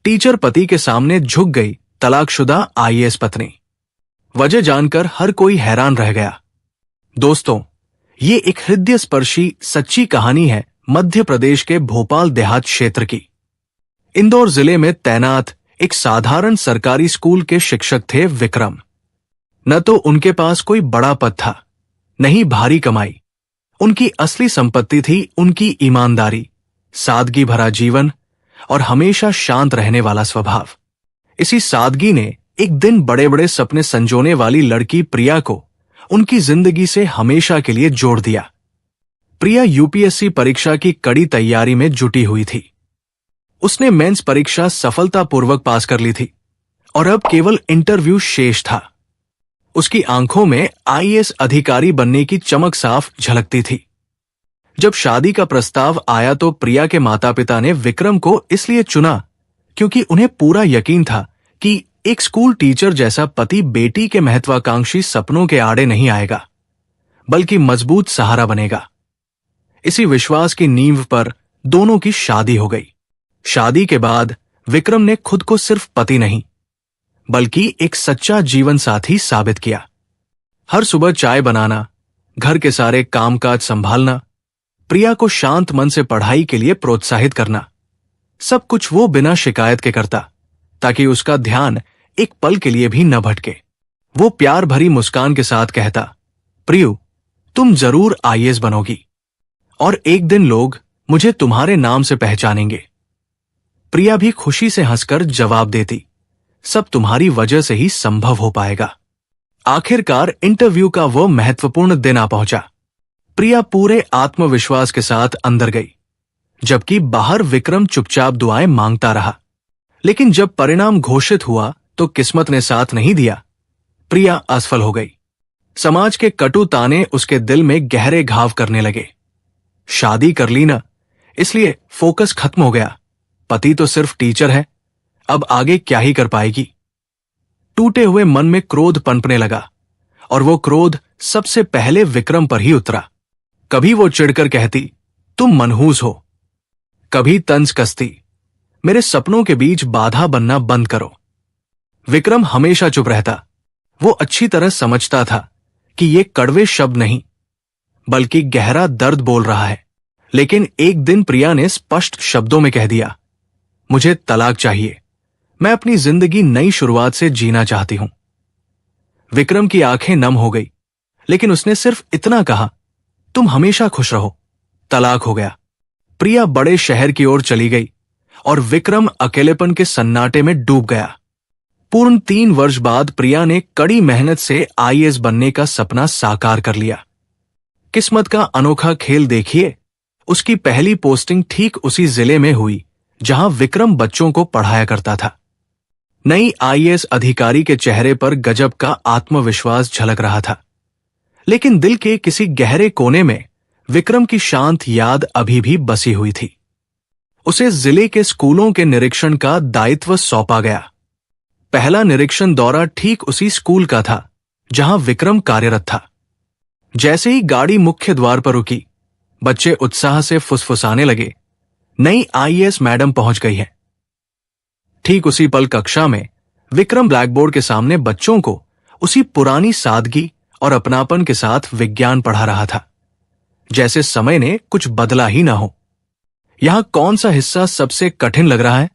Teacher पति के सामने झुक गई तलाकशुदा आईएएस पत्नी। वजह जानकर हर कोई हैरान रह गया। दोस्तों, ये एक हृदयस्पर्शी सच्ची कहानी है मध्य प्रदेश के भोपाल देहात क्षेत्र की। इंदौर जिले में तैनात एक साधारण सरकारी स्कूल के शिक्षक थे विक्रम। न तो उनके पास कोई बड़ा पद था, न ही भारी कमाई। उनकी असली संपत्ति थी उनकी ईमानदारी, सादगी भरा जीवन और हमेशा शांत रहने वाला स्वभाव। इसी सादगी ने एक दिन बड़े बड़े सपने संजोने वाली लड़की प्रिया को उनकी जिंदगी से हमेशा के लिए जोड़ दिया। प्रिया यूपीएससी परीक्षा की कड़ी तैयारी में जुटी हुई थी। उसने मेंस परीक्षा सफलतापूर्वक पास कर ली थी और अब केवल इंटरव्यू शेष था। उसकी आंखों में आईएएस अधिकारी बनने की चमक साफ झलकती थी। जब शादी का प्रस्ताव आया तो प्रिया के माता पिता ने विक्रम को इसलिए चुना क्योंकि उन्हें पूरा यकीन था कि एक स्कूल टीचर जैसा पति बेटी के महत्वाकांक्षी सपनों के आड़े नहीं आएगा, बल्कि मजबूत सहारा बनेगा। इसी विश्वास की नींव पर दोनों की शादी हो गई। शादी के बाद विक्रम ने खुद को सिर्फ पति नहीं, बल्कि एक सच्चा जीवन साथी साबित किया। हर सुबह चाय बनाना, घर के सारे कामकाज संभालना, प्रिया को शांत मन से पढ़ाई के लिए प्रोत्साहित करना, सब कुछ वो बिना शिकायत के करता ताकि उसका ध्यान एक पल के लिए भी न भटके। वो प्यार भरी मुस्कान के साथ कहता, प्रियु, तुम जरूर आईएएस बनोगी और एक दिन लोग मुझे तुम्हारे नाम से पहचानेंगे। प्रिया भी खुशी से हंसकर जवाब देती, सब तुम्हारी वजह से ही संभव हो पाएगा। आखिरकार इंटरव्यू का वो महत्वपूर्ण दिन आ पहुंचा। प्रिया पूरे आत्मविश्वास के साथ अंदर गई, जबकि बाहर विक्रम चुपचाप दुआएं मांगता रहा। लेकिन जब परिणाम घोषित हुआ तो किस्मत ने साथ नहीं दिया। प्रिया असफल हो गई। समाज के कटु ताने उसके दिल में गहरे घाव करने लगे। शादी कर ली ना, इसलिए फोकस खत्म हो गया। पति तो सिर्फ टीचर है, अब आगे क्या ही कर पाएगी। टूटे हुए मन में क्रोध पनपने लगा और वो क्रोध सबसे पहले विक्रम पर ही उतरा। कभी वो चिढ़कर कहती, तुम मनहूस हो। कभी तंज कसती, मेरे सपनों के बीच बाधा बनना बंद करो। विक्रम हमेशा चुप रहता। वो अच्छी तरह समझता था कि ये कड़वे शब्द नहीं, बल्कि गहरा दर्द बोल रहा है। लेकिन एक दिन प्रिया ने स्पष्ट शब्दों में कह दिया, मुझे तलाक चाहिए। मैं अपनी जिंदगी नई शुरुआत से जीना चाहती हूं। विक्रम की आंखें नम हो गई, लेकिन उसने सिर्फ इतना कहा, तुम हमेशा खुश रहो। तलाक हो गया। प्रिया बड़े शहर की ओर चली गई और विक्रम अकेलेपन के सन्नाटे में डूब गया। पूर्ण 3 वर्ष बाद प्रिया ने कड़ी मेहनत से आईएएस बनने का सपना साकार कर लिया। किस्मत का अनोखा खेल देखिए, उसकी पहली पोस्टिंग ठीक उसी जिले में हुई जहां विक्रम बच्चों को पढ़ाया करता था। नई आईएएस अधिकारी के चेहरे पर गजब का आत्मविश्वास झलक रहा था, लेकिन दिल के किसी गहरे कोने में विक्रम की शांत याद अभी भी बसी हुई थी। उसे जिले के स्कूलों के निरीक्षण का दायित्व सौंपा गया। पहला निरीक्षण दौरा ठीक उसी स्कूल का था जहां विक्रम कार्यरत था। जैसे ही गाड़ी मुख्य द्वार पर रुकी, बच्चे उत्साह से फुसफुसाने लगे, नई आईएएस मैडम पहुंच गई है। ठीक उसी पल कक्षा में विक्रम ब्लैकबोर्ड के सामने बच्चों को उसी पुरानी सादगी और अपनापन के साथ विज्ञान पढ़ा रहा था, जैसे समय ने कुछ बदला ही ना हो। यहां कौन सा हिस्सा सबसे कठिन लग रहा है?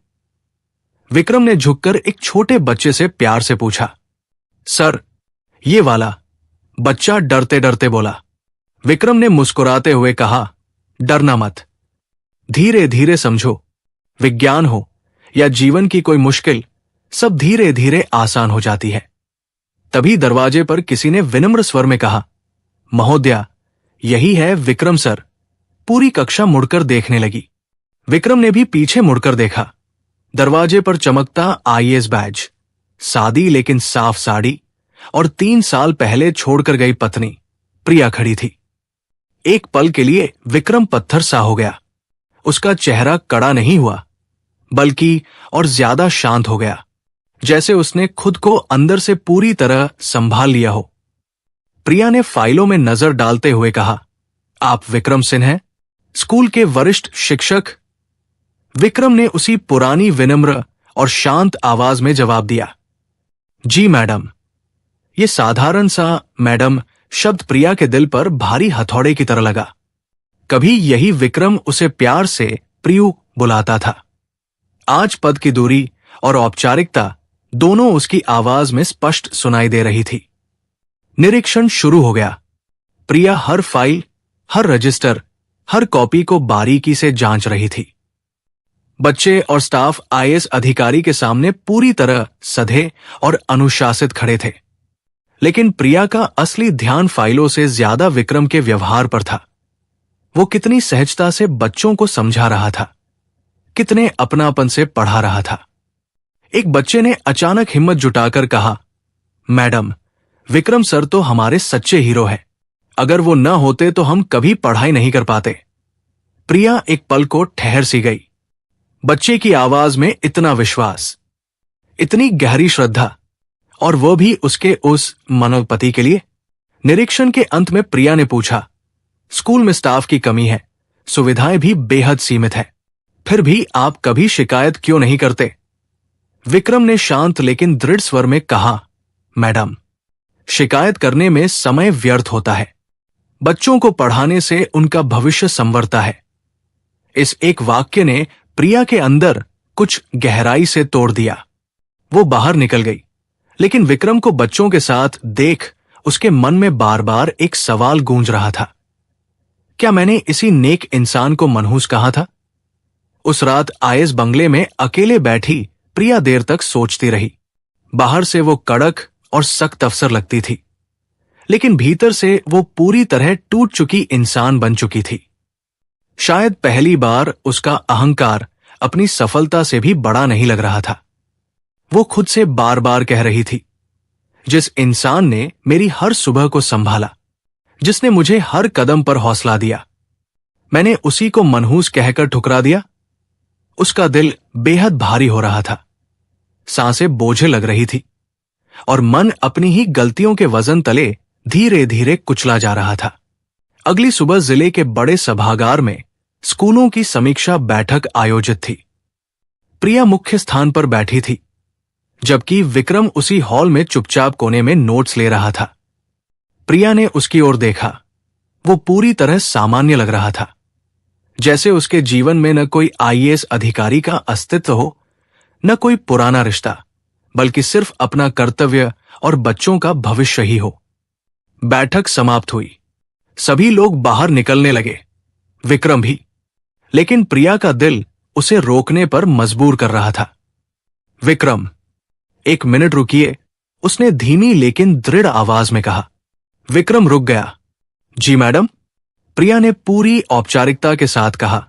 विक्रम ने झुककर एक छोटे बच्चे से प्यार से पूछा। सर, ये वाला, बच्चा डरते डरते बोला। विक्रम ने मुस्कुराते हुए कहा, डरना मत, धीरे धीरे समझो। विज्ञान हो या जीवन की कोई मुश्किल, सब धीरे धीरे आसान हो जाती है। तभी दरवाजे पर किसी ने विनम्र स्वर में कहा, महोदया, यही है विक्रम सर। पूरी कक्षा मुड़कर देखने लगी। विक्रम ने भी पीछे मुड़कर देखा। दरवाजे पर चमकता आईएएस बैज, सादी लेकिन साफ साड़ी और 3 साल पहले छोड़कर गई पत्नी प्रिया खड़ी थी। एक पल के लिए विक्रम पत्थर सा हो गया। उसका चेहरा कड़ा नहीं हुआ, बल्कि और ज्यादा शांत हो गया, जैसे उसने खुद को अंदर से पूरी तरह संभाल लिया हो। प्रिया ने फाइलों में नजर डालते हुए कहा, आप विक्रम सिंह हैं, स्कूल के वरिष्ठ शिक्षक? विक्रम ने उसी पुरानी विनम्र और शांत आवाज में जवाब दिया, जी मैडम। ये साधारण सा मैडम शब्द प्रिया के दिल पर भारी हथौड़े की तरह लगा। कभी यही विक्रम उसे प्यार से प्रियू बुलाता था। आज पद की दूरी और औपचारिकता दोनों उसकी आवाज में स्पष्ट सुनाई दे रही थी। निरीक्षण शुरू हो गया। प्रिया हर फाइल, हर रजिस्टर, हर कॉपी को बारीकी से जांच रही थी। बच्चे और स्टाफ आईएएस अधिकारी के सामने पूरी तरह सधे और अनुशासित खड़े थे, लेकिन प्रिया का असली ध्यान फाइलों से ज्यादा विक्रम के व्यवहार पर था। वो कितनी सहजता से बच्चों को समझा रहा था, कितने अपनापन से पढ़ा रहा था। एक बच्चे ने अचानक हिम्मत जुटाकर कहा, मैडम, विक्रम सर तो हमारे सच्चे हीरो हैं। अगर वो न होते तो हम कभी पढ़ाई नहीं कर पाते। प्रिया एक पल को ठहर सी गई। बच्चे की आवाज में इतना विश्वास, इतनी गहरी श्रद्धा, और वो भी उसके उस मनोपति के लिए। निरीक्षण के अंत में प्रिया ने पूछा, स्कूल में स्टाफ की कमी है, सुविधाएं भी बेहद सीमित है, फिर भी आप कभी शिकायत क्यों नहीं करते? विक्रम ने शांत लेकिन दृढ़ स्वर में कहा, मैडम, शिकायत करने में समय व्यर्थ होता है। बच्चों को पढ़ाने से उनका भविष्य संवरता है। इस एक वाक्य ने प्रिया के अंदर कुछ गहराई से तोड़ दिया। वो बाहर निकल गई, लेकिन विक्रम को बच्चों के साथ देख उसके मन में बार बार एक सवाल गूंज रहा था, क्या मैंने इसी नेक इंसान को मनहूस कहा था? उस रात आईएएस बंगले में अकेले बैठी प्रिया देर तक सोचती रही। बाहर से वो कड़क और सख्त अफसर लगती थी, लेकिन भीतर से वो पूरी तरह टूट चुकी इंसान बन चुकी थी। शायद पहली बार उसका अहंकार अपनी सफलता से भी बड़ा नहीं लग रहा था। वो खुद से बार बार कह रही थी, जिस इंसान ने मेरी हर सुबह को संभाला, जिसने मुझे हर कदम पर हौसला दिया, मैंने उसी को मनहूस कहकर ठुकरा दिया। उसका दिल बेहद भारी हो रहा था, सांसें बोझे लग रही थी, और मन अपनी ही गलतियों के वजन तले धीरे धीरे कुचला जा रहा था। अगली सुबह जिले के बड़े सभागार में स्कूलों की समीक्षा बैठक आयोजित थी। प्रिया मुख्य स्थान पर बैठी थी, जबकि विक्रम उसी हॉल में चुपचाप कोने में नोट्स ले रहा था। प्रिया ने उसकी ओर देखा। वो पूरी तरह सामान्य लग रहा था, जैसे उसके जीवन में न कोई आईएएस अधिकारी का अस्तित्व हो, न कोई पुराना रिश्ता, बल्कि सिर्फ अपना कर्तव्य और बच्चों का भविष्य ही हो। बैठक समाप्त हुई। सभी लोग बाहर निकलने लगे, विक्रम भी, लेकिन प्रिया का दिल उसे रोकने पर मजबूर कर रहा था। विक्रम, एक मिनट रुकिए, उसने धीमी लेकिन दृढ़ आवाज में कहा। विक्रम रुक गया। जी मैडम, प्रिया ने पूरी औपचारिकता के साथ कहा।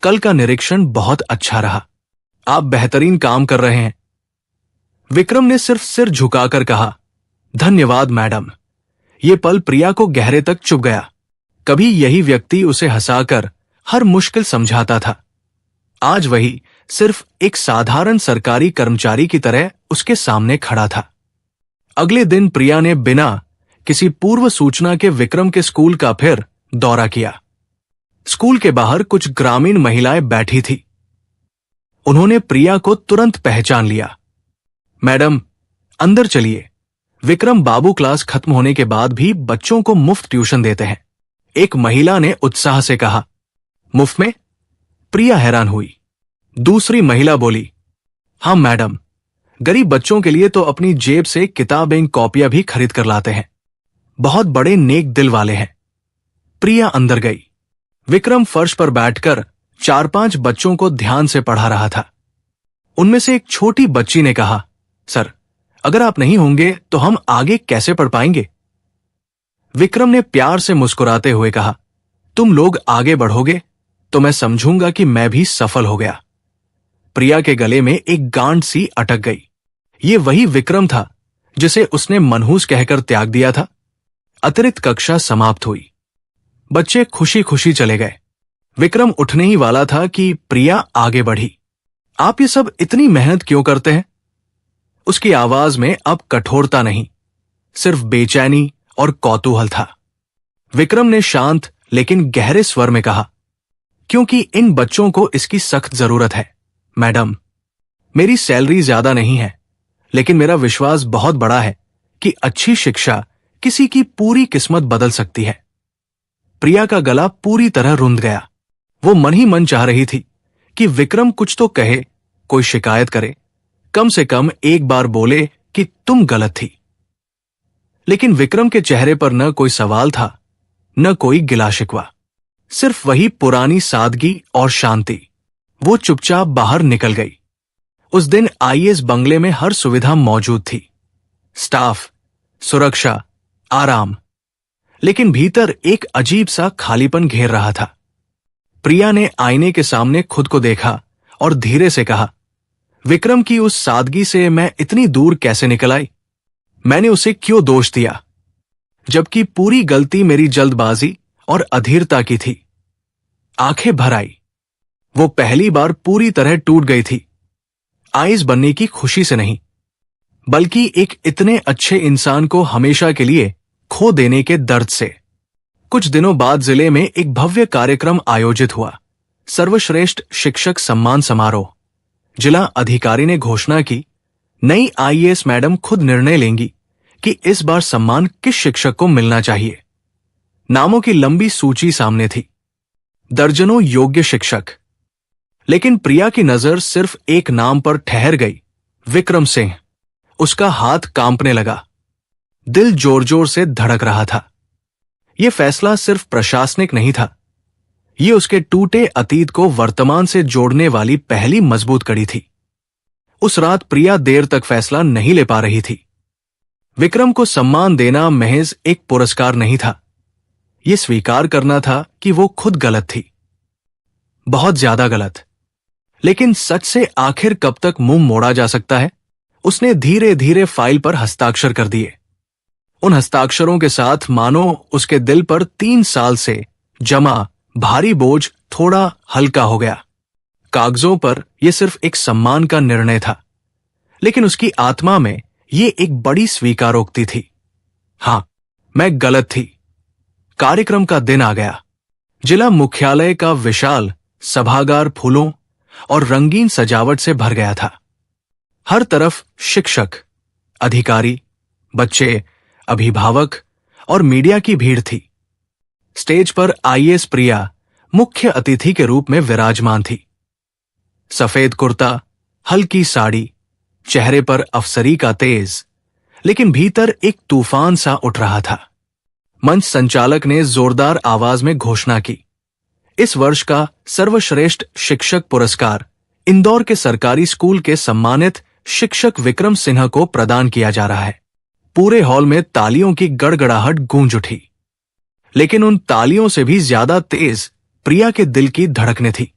कल का निरीक्षण बहुत अच्छा रहा, आप बेहतरीन काम कर रहे हैं। विक्रम ने सिर्फ सिर झुकाकर कहा, धन्यवाद मैडम। ये पल प्रिया को गहरे तक चुभ गया। कभी यही व्यक्ति उसे हंसाकर हर मुश्किल समझाता था, आज वही सिर्फ एक साधारण सरकारी कर्मचारी की तरह उसके सामने खड़ा था। अगले दिन प्रिया ने बिना किसी पूर्व सूचना के विक्रम के स्कूल का फिर दौरा किया। स्कूल के बाहर कुछ ग्रामीण महिलाएं बैठी थी। उन्होंने प्रिया को तुरंत पहचान लिया। मैडम, अंदर चलिए। विक्रम बाबू क्लास खत्म होने के बाद भी बच्चों को मुफ्त ट्यूशन देते हैं, एक महिला ने उत्साह से कहा। मुफ्त में? प्रिया हैरान हुई। दूसरी महिला बोली, हाँ मैडम, गरीब बच्चों के लिए तो अपनी जेब से किताबें कॉपियां भी खरीद कर लाते हैं। बहुत बड़े नेक दिल वाले हैं। प्रिया अंदर गई। विक्रम फर्श पर बैठकर 4-5 बच्चों को ध्यान से पढ़ा रहा था। उनमें से एक छोटी बच्ची ने कहा, सर, अगर आप नहीं होंगे तो हम आगे कैसे पढ़ पाएंगे? विक्रम ने प्यार से मुस्कुराते हुए कहा, तुम लोग आगे बढ़ोगे तो मैं समझूंगा कि मैं भी सफल हो गया। प्रिया के गले में एक गांठ सी अटक गई। ये वही विक्रम था जिसे उसने मनहूस कहकर त्याग दिया था। अतिरिक्त कक्षा समाप्त हुई। बच्चे खुशी खुशी चले गए। विक्रम उठने ही वाला था कि प्रिया आगे बढ़ी। आप ये सब इतनी मेहनत क्यों करते हैं? उसकी आवाज में अब कठोरता नहीं, सिर्फ बेचैनी और कौतूहल था। विक्रम ने शांत लेकिन गहरे स्वर में कहा, क्योंकि इन बच्चों को इसकी सख्त जरूरत है मैडम। मेरी सैलरी ज्यादा नहीं है, लेकिन मेरा विश्वास बहुत बड़ा है कि अच्छी शिक्षा किसी की पूरी किस्मत बदल सकती है। प्रिया का गला पूरी तरह रुंध गया। वो मन ही मन चाह रही थी कि विक्रम कुछ तो कहे, कोई शिकायत करे, कम से कम एक बार बोले कि तुम गलत थी। लेकिन विक्रम के चेहरे पर न कोई सवाल था, न कोई गिला शिकवा, सिर्फ वही पुरानी सादगी और शांति। वो चुपचाप बाहर निकल गई। उस दिन आईएएस बंगले में हर सुविधा मौजूद थी, स्टाफ, सुरक्षा, आराम, लेकिन भीतर एक अजीब सा खालीपन घेर रहा था। प्रिया ने आईने के सामने खुद को देखा और धीरे से कहा, विक्रम की उस सादगी से मैं इतनी दूर कैसे निकल आई? मैंने उसे क्यों दोष दिया, जबकि पूरी गलती मेरी जल्दबाजी और अधीरता की थी। आंखें भर आई। वो पहली बार पूरी तरह टूट गई थी, आईएएस बनने की खुशी से नहीं, बल्कि एक इतने अच्छे इंसान को हमेशा के लिए खो देने के दर्द से। कुछ दिनों बाद जिले में एक भव्य कार्यक्रम आयोजित हुआ, सर्वश्रेष्ठ शिक्षक सम्मान समारोह। जिला अधिकारी ने घोषणा की, नई आईएएस मैडम खुद निर्णय लेंगी कि इस बार सम्मान किस शिक्षक को मिलना चाहिए। नामों की लंबी सूची सामने थी, दर्जनों योग्य शिक्षक, लेकिन प्रिया की नजर सिर्फ एक नाम पर ठहर गई, विक्रम सिंह। उसका हाथ कांपने लगा, दिल जोर जोर से धड़क रहा था। यह फैसला सिर्फ प्रशासनिक नहीं था, ये उसके टूटे अतीत को वर्तमान से जोड़ने वाली पहली मजबूत कड़ी थी। उस रात प्रिया देर तक फैसला नहीं ले पा रही थी। विक्रम को सम्मान देना महज एक पुरस्कार नहीं था, यह स्वीकार करना था कि वो खुद गलत थी, बहुत ज्यादा गलत। लेकिन सच से आखिर कब तक मुंह मोड़ा जा सकता है? उसने धीरे धीरे फाइल पर हस्ताक्षर कर दिए। उन हस्ताक्षरों के साथ मानो उसके दिल पर 3 साल से जमा भारी बोझ थोड़ा हल्का हो गया। कागजों पर यह सिर्फ एक सम्मान का निर्णय था, लेकिन उसकी आत्मा में यह एक बड़ी स्वीकारोक्ति थी। हां, मैं गलत थी। कार्यक्रम का दिन आ गया। जिला मुख्यालय का विशाल सभागार फूलों और रंगीन सजावट से भर गया था। हर तरफ शिक्षक, अधिकारी, बच्चे, अभिभावक और मीडिया की भीड़ थी। स्टेज पर आईएएस प्रिया मुख्य अतिथि के रूप में विराजमान थी। सफेद कुर्ता, हल्की साड़ी, चेहरे पर अफसरी का तेज, लेकिन भीतर एक तूफान सा उठ रहा था। मंच संचालक ने जोरदार आवाज में घोषणा की, इस वर्ष का सर्वश्रेष्ठ शिक्षक पुरस्कार इंदौर के सरकारी स्कूल के सम्मानित शिक्षक विक्रम सिन्हा को प्रदान किया जा रहा है। पूरे हॉल में तालियों की गड़गड़ाहट गूंज उठी, लेकिन उन तालियों से भी ज्यादा तेज प्रिया के दिल की धड़कनें थी।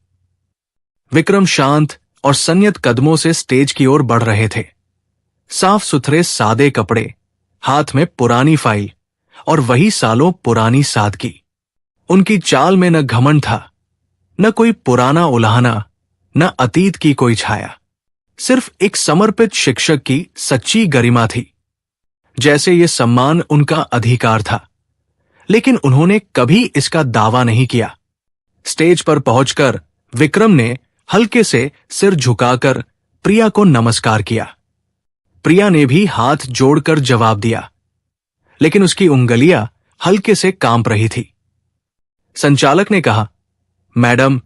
विक्रम शांत और संयत कदमों से स्टेज की ओर बढ़ रहे थे। साफ सुथरे सादे कपड़े, हाथ में पुरानी फाइल और वही सालों पुरानी सादगी। उनकी चाल में न घमंड था, न कोई पुराना उलाहना, न अतीत की कोई छाया, सिर्फ एक समर्पित शिक्षक की सच्ची गरिमा थी। जैसे ये सम्मान उनका अधिकार था, लेकिन उन्होंने कभी इसका दावा नहीं किया। स्टेज पर पहुंचकर विक्रम ने हल्के से सिर झुकाकर प्रिया को नमस्कार किया। प्रिया ने भी हाथ जोड़कर जवाब दिया, लेकिन उसकी उंगलियां हल्के से कांप रही थी। संचालक ने कहा, मैडम,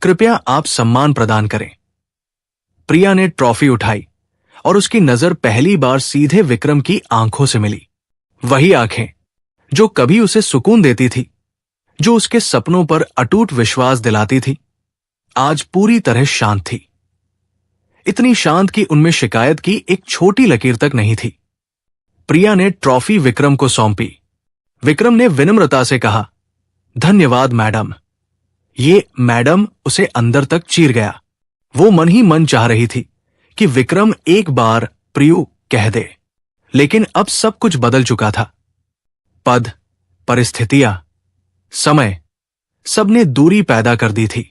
कृपया आप सम्मान प्रदान करें। प्रिया ने ट्रॉफी उठाई और उसकी नजर पहली बार सीधे विक्रम की आंखों से मिली। वही आंखें जो कभी उसे सुकून देती थी, जो उसके सपनों पर अटूट विश्वास दिलाती थी, आज पूरी तरह शांत थी। इतनी शांत कि उनमें शिकायत की एक छोटी लकीर तक नहीं थी। प्रिया ने ट्रॉफी विक्रम को सौंपी। विक्रम ने विनम्रता से कहा, धन्यवाद मैडम। ये मैडम उसे अंदर तक चीर गया। वो मन ही मन चाह रही थी कि विक्रम एक बार प्रियु कह दे, लेकिन अब सब कुछ बदल चुका था। पद, परिस्थितियां, समय, सबने दूरी पैदा कर दी थी।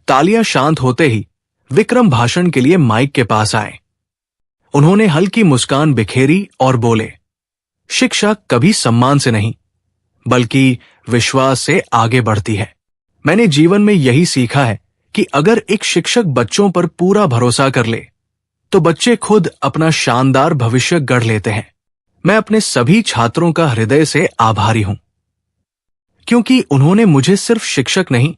तालियां शांत होते ही विक्रम भाषण के लिए माइक के पास आए। उन्होंने हल्की मुस्कान बिखेरी और बोले, शिक्षा कभी सम्मान से नहीं, बल्कि विश्वास से आगे बढ़ती है। मैंने जीवन में यही सीखा है कि अगर एक शिक्षक बच्चों पर पूरा भरोसा कर ले, तो बच्चे खुद अपना शानदार भविष्य गढ़ लेते हैं। मैं अपने सभी छात्रों का हृदय से आभारी हूं, क्योंकि उन्होंने मुझे सिर्फ शिक्षक नहीं,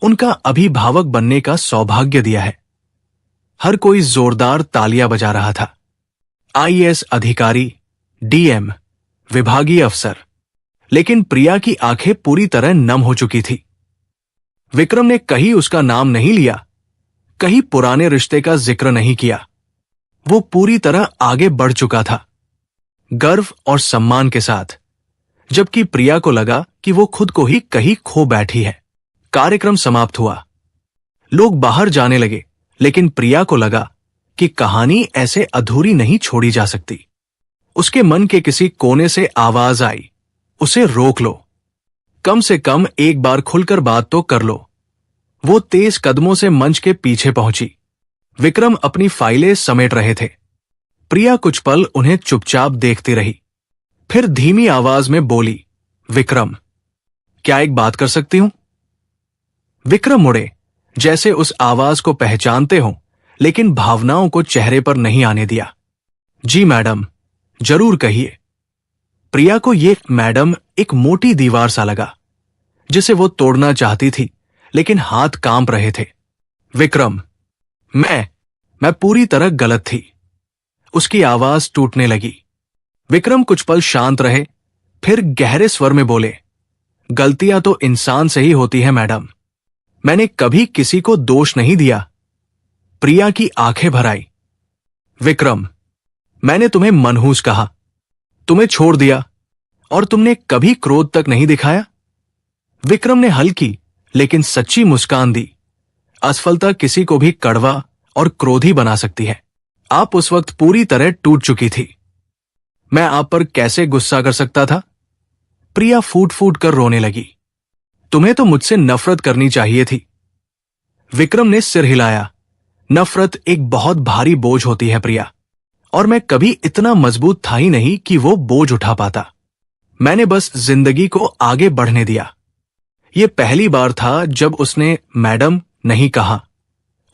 उनका अभिभावक बनने का सौभाग्य दिया है। हर कोई जोरदार तालियां बजा रहा था। आईएएस अधिकारी, डीएम, विभागीय अफसर, लेकिन प्रिया की आंखें पूरी तरह नम हो चुकी थी। विक्रम ने कहीं उसका नाम नहीं लिया, कहीं पुराने रिश्ते का जिक्र नहीं किया। वो पूरी तरह आगे बढ़ चुका था, गर्व और सम्मान के साथ, जबकि प्रिया को लगा कि वो खुद को ही कहीं खो बैठी है। कार्यक्रम समाप्त हुआ, लोग बाहर जाने लगे, लेकिन प्रिया को लगा कि कहानी ऐसे अधूरी नहीं छोड़ी जा सकती। उसके मन के किसी कोने से आवाज आई, उसे रोक लो, कम से कम एक बार खुलकर बात तो कर लो। वो तेज कदमों से मंच के पीछे पहुंची। विक्रम अपनी फाइलें समेट रहे थे। प्रिया कुछ पल उन्हें चुपचाप देखती रही, फिर धीमी आवाज में बोली, विक्रम, क्या एक बात कर सकती हूं? विक्रम मुड़े, जैसे उस आवाज को पहचानते हों, लेकिन भावनाओं को चेहरे पर नहीं आने दिया। जी मैडम, जरूर कहिए। प्रिया को ये मैडम एक मोटी दीवार सा लगा, जिसे वो तोड़ना चाहती थी, लेकिन हाथ कांप रहे थे। विक्रम, मैं पूरी तरह गलत थी। उसकी आवाज टूटने लगी। विक्रम कुछ पल शांत रहे, फिर गहरे स्वर में बोले, गलतियां तो इंसान से ही होती है मैडम, मैंने कभी किसी को दोष नहीं दिया। प्रिया की आंखें भर आई। विक्रम, मैंने तुम्हें मनहूस कहा, तुम्हें छोड़ दिया, और तुमने कभी क्रोध तक नहीं दिखाया। विक्रम ने हल्की लेकिन सच्ची मुस्कान दी। असफलता किसी को भी कड़वा और क्रोधी बना सकती है। आप उस वक्त पूरी तरह टूट चुकी थी। मैं आप पर कैसे गुस्सा कर सकता था? प्रिया फूट फूट कर रोने लगी। तुम्हें तो मुझसे नफरत करनी चाहिए थी। विक्रम ने सिर हिलाया। नफरत एक बहुत भारी बोझ होती है प्रिया, और मैं कभी इतना मजबूत था ही नहीं कि वो बोझ उठा पाता। मैंने बस जिंदगी को आगे बढ़ने दिया। ये पहली बार था जब उसने मैडम नहीं कहा,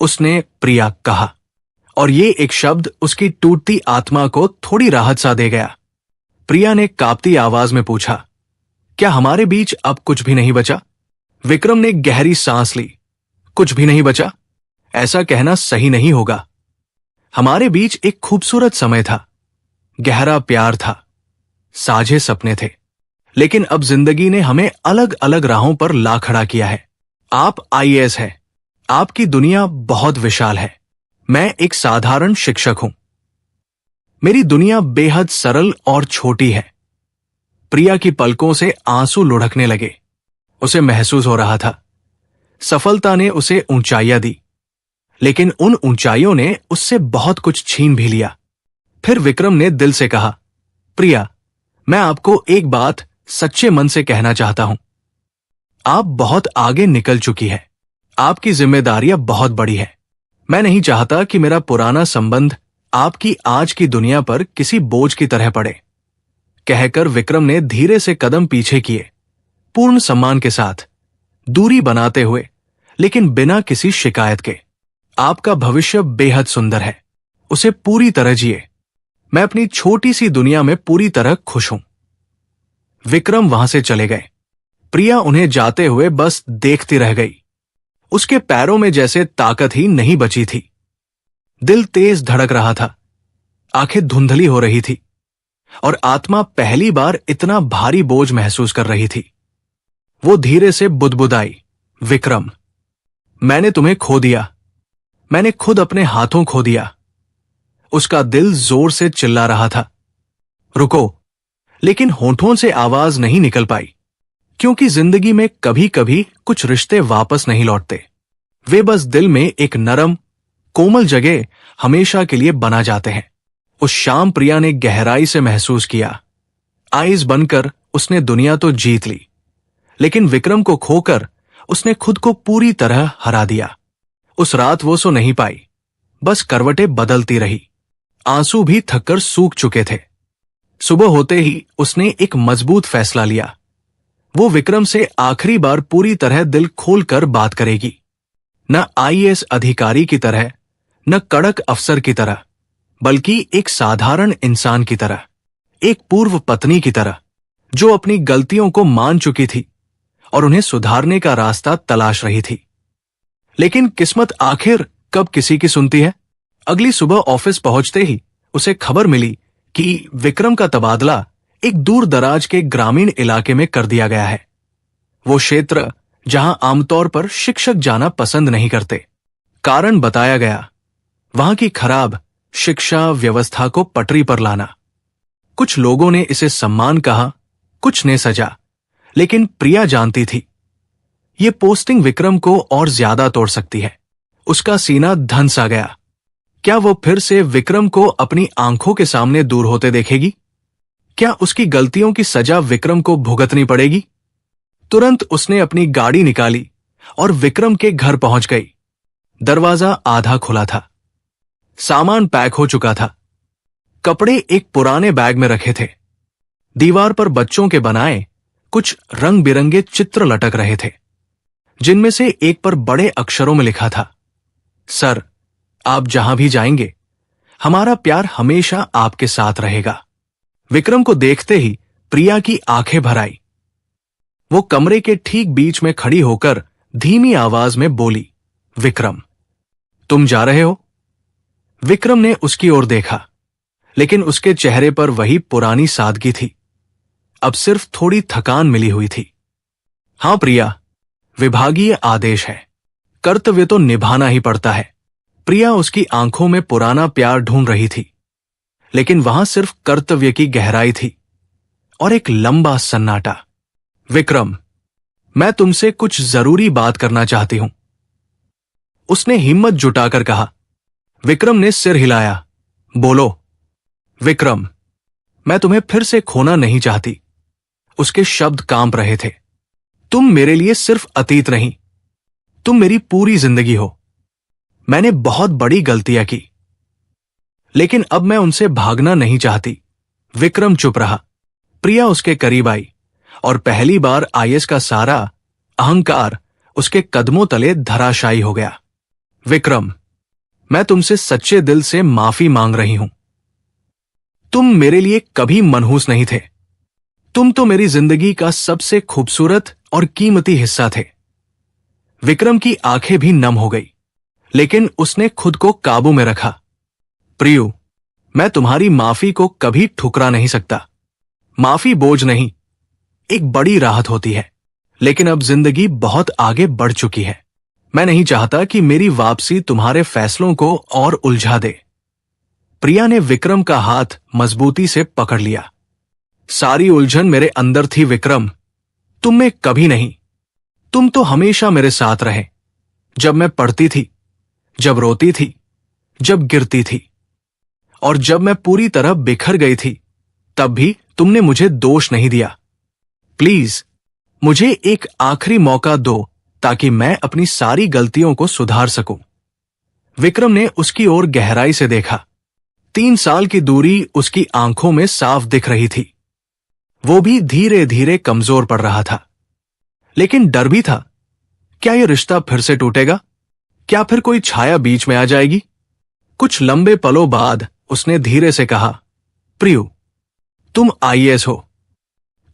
उसने प्रिया कहा, और ये एक शब्द उसकी टूटती आत्मा को थोड़ी राहत सा दे गया। प्रिया ने कांपती आवाज में पूछा, क्या हमारे बीच अब कुछ भी नहीं बचा? विक्रम ने गहरी सांस ली। कुछ भी नहीं बचा? ऐसा कहना सही नहीं होगा। हमारे बीच एक खूबसूरत समय था, गहरा प्यार था, साझे सपने थे, लेकिन अब जिंदगी ने हमें अलग अलग राहों पर ला खड़ा किया है। आप आईएएस हैं, आपकी दुनिया बहुत विशाल है, मैं एक साधारण शिक्षक हूं। मेरी दुनिया बेहद सरल और छोटी है। प्रिया की पलकों से आंसू लुढ़कने लगे। उसे महसूस हो रहा था, सफलता ने उसे ऊंचाइयां दी, लेकिन उन ऊंचाइयों ने उससे बहुत कुछ छीन भी लिया। फिर विक्रम ने दिल से कहा, प्रिया, मैं आपको एक बात सच्चे मन से कहना चाहता हूं। आप बहुत आगे निकल चुकी है, आपकी जिम्मेदारियां बहुत बड़ी है। मैं नहीं चाहता कि मेरा पुराना संबंध आपकी आज की दुनिया पर किसी बोझ की तरह पड़े। कहकर विक्रम ने धीरे से कदम पीछे किए, पूर्ण सम्मान के साथ, दूरी बनाते हुए, लेकिन बिना किसी शिकायत के। आपका भविष्य बेहद सुंदर है, उसे पूरी तरह जिए। मैं अपनी छोटी सी दुनिया में पूरी तरह खुश हूं। विक्रम वहां से चले गए। प्रिया उन्हें जाते हुए बस देखती रह गई। उसके पैरों में जैसे ताकत ही नहीं बची थी। दिल तेज धड़क रहा था, आंखें धुंधली हो रही थी, और आत्मा पहली बार इतना भारी बोझ महसूस कर रही थी। वो धीरे से बुदबुदाई, विक्रम, मैंने तुम्हें खो दिया, मैंने खुद अपने हाथों खो दिया। उसका दिल जोर से चिल्ला रहा था, रुको, लेकिन होठों से आवाज नहीं निकल पाई, क्योंकि जिंदगी में कभी कभी कुछ रिश्ते वापस नहीं लौटते। वे बस दिल में एक नरम, कोमल जगह हमेशा के लिए बना जाते हैं। उस शाम प्रिया ने गहराई से महसूस किया, आइज बनकर उसने दुनिया तो जीत ली, लेकिन विक्रम को खोकर उसने खुद को पूरी तरह हरा दिया। उस रात वो सो नहीं पाई, बस करवटें बदलती रही। आंसू भी थककर सूख चुके थे। सुबह होते ही उसने एक मजबूत फैसला लिया। वो विक्रम से आखिरी बार पूरी तरह दिल खोलकर बात करेगी। न आईएएस अधिकारी की तरह, न कड़क अफसर की तरह, बल्कि एक साधारण इंसान की तरह, एक पूर्व पत्नी की तरह, जो अपनी गलतियों को मान चुकी थी और उन्हें सुधारने का रास्ता तलाश रही थी। लेकिन किस्मत आखिर कब किसी की सुनती है? अगली सुबह ऑफिस पहुंचते ही उसे खबर मिली कि विक्रम का तबादला एक दूर दराज के ग्रामीण इलाके में कर दिया गया है। वो क्षेत्र जहां आमतौर पर शिक्षक जाना पसंद नहीं करते। कारण बताया गया, वहां की खराब शिक्षा व्यवस्था को पटरी पर लाना। कुछ लोगों ने इसे सम्मान कहा, कुछ ने सजा, लेकिन प्रिया जानती थी ये पोस्टिंग विक्रम को और ज्यादा तोड़ सकती है। उसका सीना धन सा गया। क्या वो फिर से विक्रम को अपनी आंखों के सामने दूर होते देखेगी? क्या उसकी गलतियों की सजा विक्रम को भुगतनी पड़ेगी? तुरंत उसने अपनी गाड़ी निकाली और विक्रम के घर पहुंच गई। दरवाजा आधा खुला था, सामान पैक हो चुका था, कपड़े एक पुराने बैग में रखे थे, दीवार पर बच्चों के बनाए कुछ रंग बिरंगे चित्र लटक रहे थे, जिनमें से एक पर बड़े अक्षरों में लिखा था, सर, आप जहां भी जाएंगे हमारा प्यार हमेशा आपके साथ रहेगा। विक्रम को देखते ही प्रिया की आंखें भर आई। वो कमरे के ठीक बीच में खड़ी होकर धीमी आवाज में बोली, विक्रम, तुम जा रहे हो? विक्रम ने उसकी ओर देखा, लेकिन उसके चेहरे पर वही पुरानी सादगी थी। अब सिर्फ थोड़ी थकान मिली हुई थी। हां प्रिया, विभागीय आदेश है, कर्तव्य तो निभाना ही पड़ता है। प्रिया उसकी आंखों में पुराना प्यार ढूंढ रही थी, लेकिन वहां सिर्फ कर्तव्य की गहराई थी और एक लंबा सन्नाटा। विक्रम, मैं तुमसे कुछ जरूरी बात करना चाहती हूं, उसने हिम्मत जुटाकर कहा। विक्रम ने सिर हिलाया। बोलो। विक्रम, मैं तुम्हें फिर से खोना नहीं चाहती। उसके शब्द कांप रहे थे। तुम मेरे लिए सिर्फ अतीत नहीं, तुम मेरी पूरी जिंदगी हो। मैंने बहुत बड़ी गलतियां की, लेकिन अब मैं उनसे भागना नहीं चाहती। विक्रम चुप रहा। प्रिया उसके करीब आई और पहली बार आईएएस का सारा अहंकार उसके कदमों तले धराशायी हो गया। विक्रम, मैं तुमसे सच्चे दिल से माफी मांग रही हूं। तुम मेरे लिए कभी मनहूस नहीं थे। तुम तो मेरी जिंदगी का सबसे खूबसूरत और कीमती हिस्सा थे। विक्रम की आंखें भी नम हो गई, लेकिन उसने खुद को काबू में रखा। प्रियु, मैं तुम्हारी माफी को कभी ठुकरा नहीं सकता। माफी बोझ नहीं, एक बड़ी राहत होती है, लेकिन अब जिंदगी बहुत आगे बढ़ चुकी है। मैं नहीं चाहता कि मेरी वापसी तुम्हारे फैसलों को और उलझा दे। प्रिया ने विक्रम का हाथ मजबूती से पकड़ लिया। सारी उलझन मेरे अंदर थी विक्रम, तुम में कभी नहीं। तुम तो हमेशा मेरे साथ रहे, जब मैं पढ़ती थी, जब रोती थी, जब गिरती थी, और जब मैं पूरी तरह बिखर गई थी, तब भी तुमने मुझे दोष नहीं दिया। प्लीज मुझे एक आखिरी मौका दो ताकि मैं अपनी सारी गलतियों को सुधार सकूं। विक्रम ने उसकी ओर गहराई से देखा। 3 साल की दूरी उसकी आंखों में साफ दिख रही थी। वो भी धीरे धीरे कमजोर पड़ रहा था, लेकिन डर भी था। क्या यह रिश्ता फिर से टूटेगा? क्या फिर कोई छाया बीच में आ जाएगी? कुछ लंबे पलों बाद उसने धीरे से कहा, प्रियु, तुम आईएएस हो।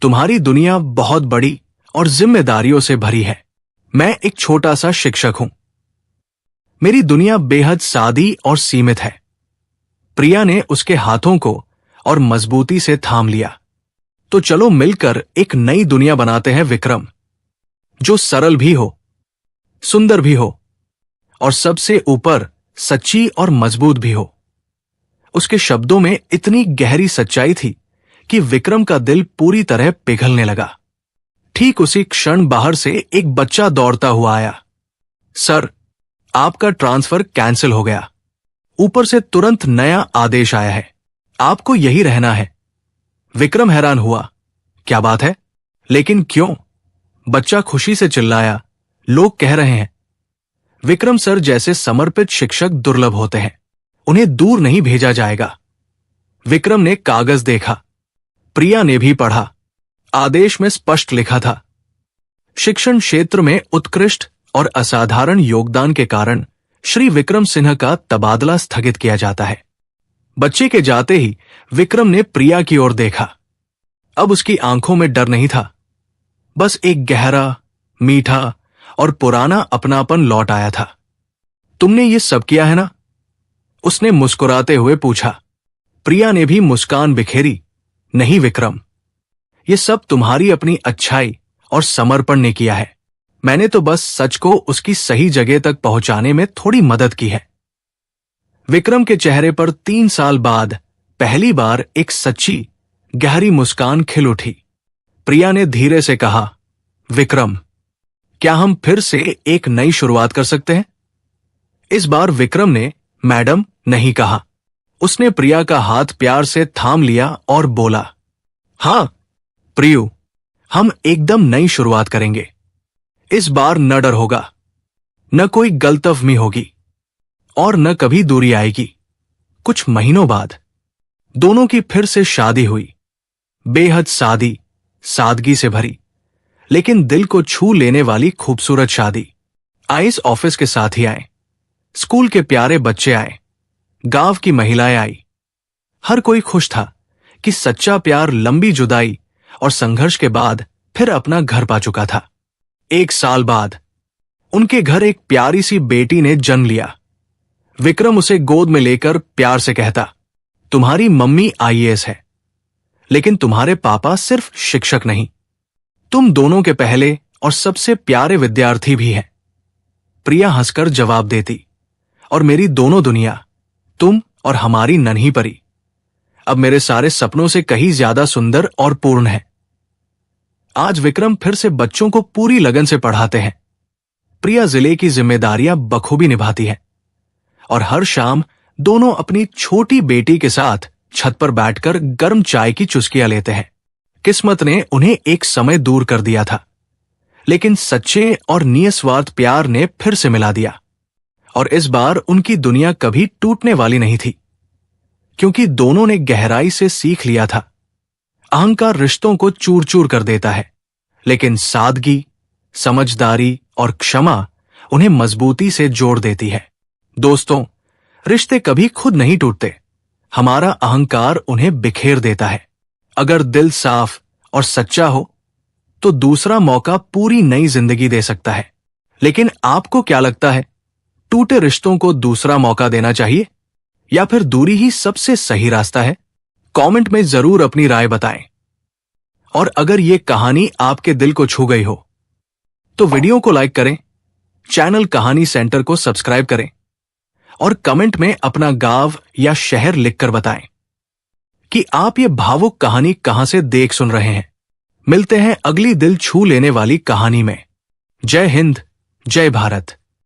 तुम्हारी दुनिया बहुत बड़ी और जिम्मेदारियों से भरी है। मैं एक छोटा सा शिक्षक हूं। मेरी दुनिया बेहद सादी और सीमित है। प्रिया ने उसके हाथों को और मजबूती से थाम लिया। तो चलो मिलकर एक नई दुनिया बनाते हैं विक्रम, जो सरल भी हो, सुंदर भी हो, और सबसे ऊपर सच्ची और मजबूत भी हो। उसके शब्दों में इतनी गहरी सच्चाई थी कि विक्रम का दिल पूरी तरह पिघलने लगा। ठीक उसी क्षण बाहर से एक बच्चा दौड़ता हुआ आया। सर, आपका ट्रांसफर कैंसिल हो गया। ऊपर से तुरंत नया आदेश आया है, आपको यही रहना है। विक्रम हैरान हुआ, क्या बात है? लेकिन क्यों? बच्चा खुशी से चिल्लाया, लोग कह रहे हैं। विक्रम सर जैसे समर्पित शिक्षक दुर्लभ होते हैं, उन्हें दूर नहीं भेजा जाएगा। विक्रम ने कागज देखा। प्रिया ने भी पढ़ा। आदेश में स्पष्ट लिखा था, शिक्षण क्षेत्र में उत्कृष्ट और असाधारण योगदान के कारण श्री विक्रम सिन्हा का तबादला स्थगित किया जाता है। बच्चे के जाते ही विक्रम ने प्रिया की ओर देखा। अब उसकी आंखों में डर नहीं था, बस एक गहरा, मीठा और पुराना अपनापन लौट आया था। तुमने ये सब किया है ना? उसने मुस्कुराते हुए पूछा। प्रिया ने भी मुस्कान बिखेरी। नहीं विक्रम, ये सब तुम्हारी अपनी अच्छाई और समर्पण ने किया है। मैंने तो बस सच को उसकी सही जगह तक पहुंचाने में थोड़ी मदद की है। विक्रम के चेहरे पर 3 साल बाद पहली बार एक सच्ची, गहरी मुस्कान खिल उठी। प्रिया ने धीरे से कहा, विक्रम, क्या हम फिर से एक नई शुरुआत कर सकते हैं? इस बार विक्रम ने मैडम नहीं कहा। उसने प्रिया का हाथ प्यार से थाम लिया और बोला, हां प्रियु, हम एकदम नई शुरुआत करेंगे। इस बार न डर होगा, न कोई गलतफहमी होगी और न कभी दूरी आएगी। कुछ महीनों बाद दोनों की फिर से शादी हुई। बेहद सादगी से भरी, लेकिन दिल को छू लेने वाली खूबसूरत शादी। आइस ऑफिस के साथी आए, स्कूल के प्यारे बच्चे आए, गांव की महिलाएं आई। हर कोई खुश था कि सच्चा प्यार लंबी जुदाई और संघर्ष के बाद फिर अपना घर पा चुका था। 1 साल बाद उनके घर एक प्यारी सी बेटी ने जन्म लिया। विक्रम उसे गोद में लेकर प्यार से कहता, तुम्हारी मम्मी आईएएस है, लेकिन तुम्हारे पापा सिर्फ शिक्षक नहीं, तुम दोनों के पहले और सबसे प्यारे विद्यार्थी भी हैं। प्रिया हंसकर जवाब देती, और मेरी दोनों दुनिया, तुम और हमारी नन्ही परी, अब मेरे सारे सपनों से कहीं ज्यादा सुंदर और पूर्ण है। आज विक्रम फिर से बच्चों को पूरी लगन से पढ़ाते हैं। प्रिया जिले की जिम्मेदारियां बखूबी निभाती है और हर शाम दोनों अपनी छोटी बेटी के साथ छत पर बैठकर गर्म चाय की चुस्कियां लेते हैं। किस्मत ने उन्हें एक समय दूर कर दिया था, लेकिन सच्चे और निस्वार्थ प्यार ने फिर से मिला दिया। और इस बार उनकी दुनिया कभी टूटने वाली नहीं थी, क्योंकि दोनों ने गहराई से सीख लिया था, अहंकार रिश्तों को चूर चूर कर देता है, लेकिन सादगी, समझदारी और क्षमा उन्हें मजबूती से जोड़ देती है। दोस्तों, रिश्ते कभी खुद नहीं टूटते, हमारा अहंकार उन्हें बिखेर देता है। अगर दिल साफ और सच्चा हो तो दूसरा मौका पूरी नई जिंदगी दे सकता है। लेकिन आपको क्या लगता है, टूटे रिश्तों को दूसरा मौका देना चाहिए या फिर दूरी ही सबसे सही रास्ता है? कमेंट में जरूर अपनी राय बताएं। और अगर ये कहानी आपके दिल को छू गई हो तो वीडियो को लाइक करें, चैनल कहानी सेंटर को सब्सक्राइब करें और कमेंट में अपना गांव या शहर लिखकर बताएं कि आप ये भावुक कहानी कहां से देख सुन रहे हैं। मिलते हैं अगली दिल छू लेने वाली कहानी में। जय हिंद, जय भारत।